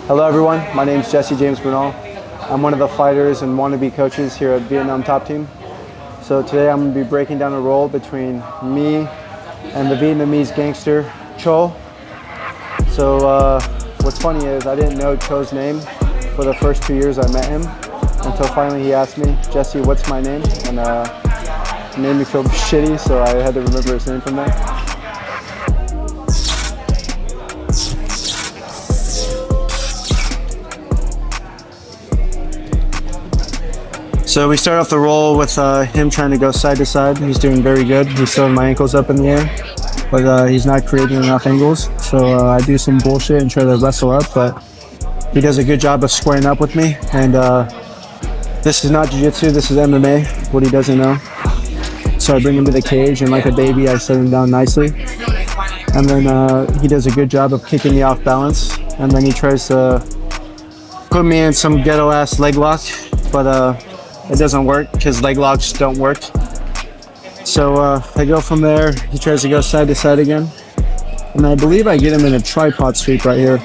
Hello everyone, my name is Jesse James Bernal. I'm one of the fighters and wannabe coaches here at Vietnam Top Team. So today I'm going to be breaking down a roll between me and the Vietnamese gangster Cho. So what's funny is I didn't know Cho's name for the first 2 years I met him until finally he asked me, Jesse, what's my name? And it made me feel shitty, so I had to remember his name from there. So we start off the roll with him trying to go side to side. He's doing very good. He's throwing my ankles up in the air, but he's not creating enough angles. So I do some bullshit and try to wrestle up, but he does a good job of squaring up with me. And this is not jiu-jitsu, this is MMA, what he doesn't know. So I bring him to the cage, and like a baby, I set him down nicely. And then he does a good job of kicking me off balance. And then he tries to put me in some ghetto-ass leg lock, but it doesn't work because leg locks don't work. So I go from there. He tries to go side to side again. And I believe I get him in a tripod sweep right here,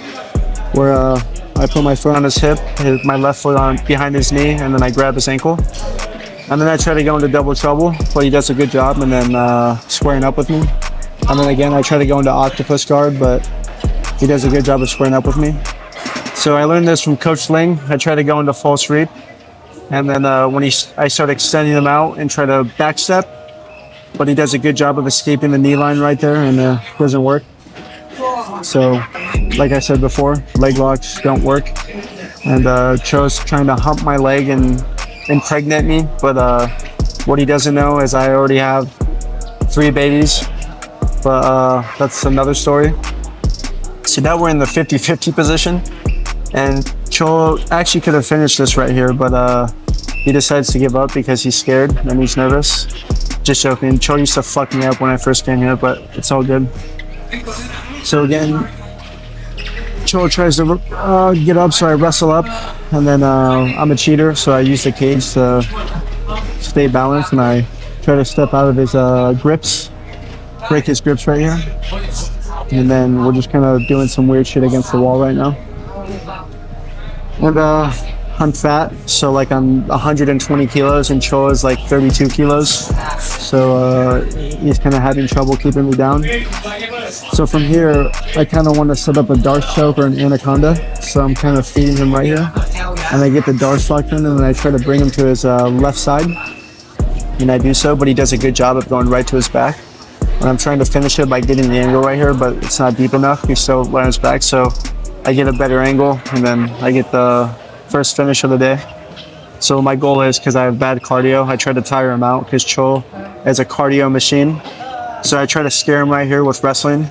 where I put my foot on his hip, my left foot on behind his knee, and then I grab his ankle. And then I try to go into double trouble, but he does a good job, and then squaring up with me. And then again, I try to go into octopus guard, but he does a good job of squaring up with me. So I learned this from Coach Ling. I try to go into full sweep. And then when I start extending him out and try to backstep, but he does a good job of escaping the knee line right there, and it doesn't work. So, like I said before, leg locks don't work. And Cho's trying to hump my leg and impregnate me, but what he doesn't know is I already have 3 babies, but that's another story. So now we're in the 50-50 position, and Cho actually could have finished this right here, but he decides to give up because he's scared and he's nervous. Just joking. Cho used to fuck me up when I first came here, but it's all good. So again, Cho tries to get up, so I wrestle up, and then I'm a cheater, so I use the cage to stay balanced, and I try to step out of his grips, break his grips right here. And then we're just kind of doing some weird shit against the wall right now. And I'm fat, so like I'm 120 kilos and Cho is like 32 kilos. So he's kind of having trouble keeping me down. So from here, I kind of want to set up a Darce choke or an anaconda. So I'm kind of feeding him right here. And I get the Darce locked in, and then I try to bring him to his left side. And I do so, but he does a good job of going right to his back. And I'm trying to finish it by getting the angle right here, but it's not deep enough. He's still on his back, so I get a better angle, and then I get the first finish of the day. So my goal is, because I have bad cardio, I try to tire him out, because Cho is a cardio machine. So I try to scare him right here with wrestling,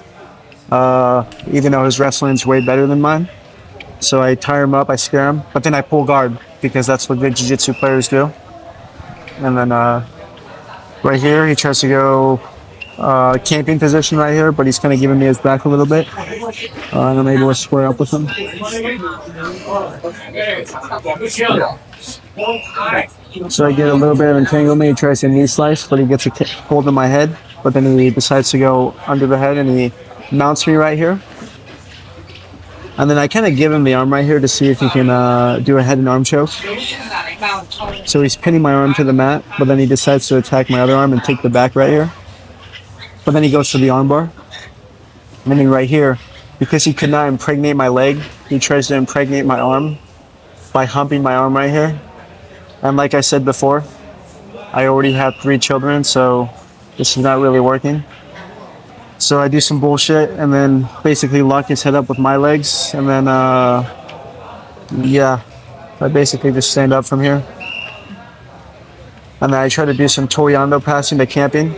even though his wrestling is way better than mine. So I tire him up, I scare him, but then I pull guard, because that's what good jiu-jitsu players do. And then right here, he tries to go camping position right here, but he's kind of giving me his back a little bit. And I'm able to square up with him. So I get a little bit of entanglement. He tries to knee slice, but he gets a hold of my head. But then he decides to go under the head, and he mounts me right here. And then I kind of give him the arm right here to see if he can do a head and arm choke. So he's pinning my arm to the mat, but then he decides to attack my other arm and take the back right here. But then he goes to the armbar. And then right here, because he could not impregnate my leg, he tries to impregnate my arm by humping my arm right here. And like I said before, I already have 3 children, so this is not really working. So I do some bullshit and then basically lock his head up with my legs. And then, yeah, I basically just stand up from here. And then I try to do some Toreando passing to camping.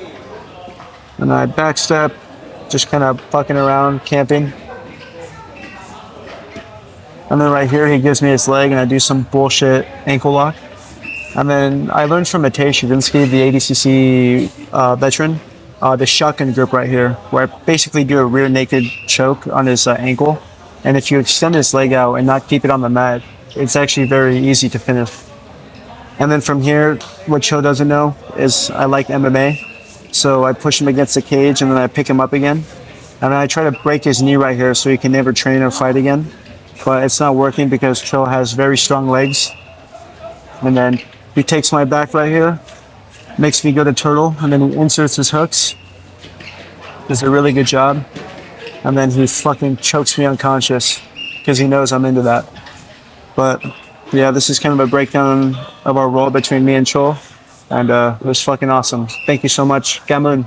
And I backstep, just kind of fucking around, camping. And then right here, he gives me his leg, and I do some bullshit ankle lock. And then I learned from Matej Shavinsky, the ADCC veteran, the shotgun grip right here, where I basically do a rear naked choke on his ankle. And if you extend his leg out and not keep it on the mat, it's actually very easy to finish. And then from here, what Cho doesn't know is I like MMA. So I push him against the cage, and then I pick him up again. And then I try to break his knee right here so he can never train or fight again. but it's not working because Cho has very strong legs. And then he takes my back right here, makes me go to turtle, and then he inserts his hooks. Does a really good job. And then he fucking chokes me unconscious because he knows I'm into that. But yeah, this is kind of a breakdown of our role between me and Cho. And it was fucking awesome. Thank you so much, Gamoon.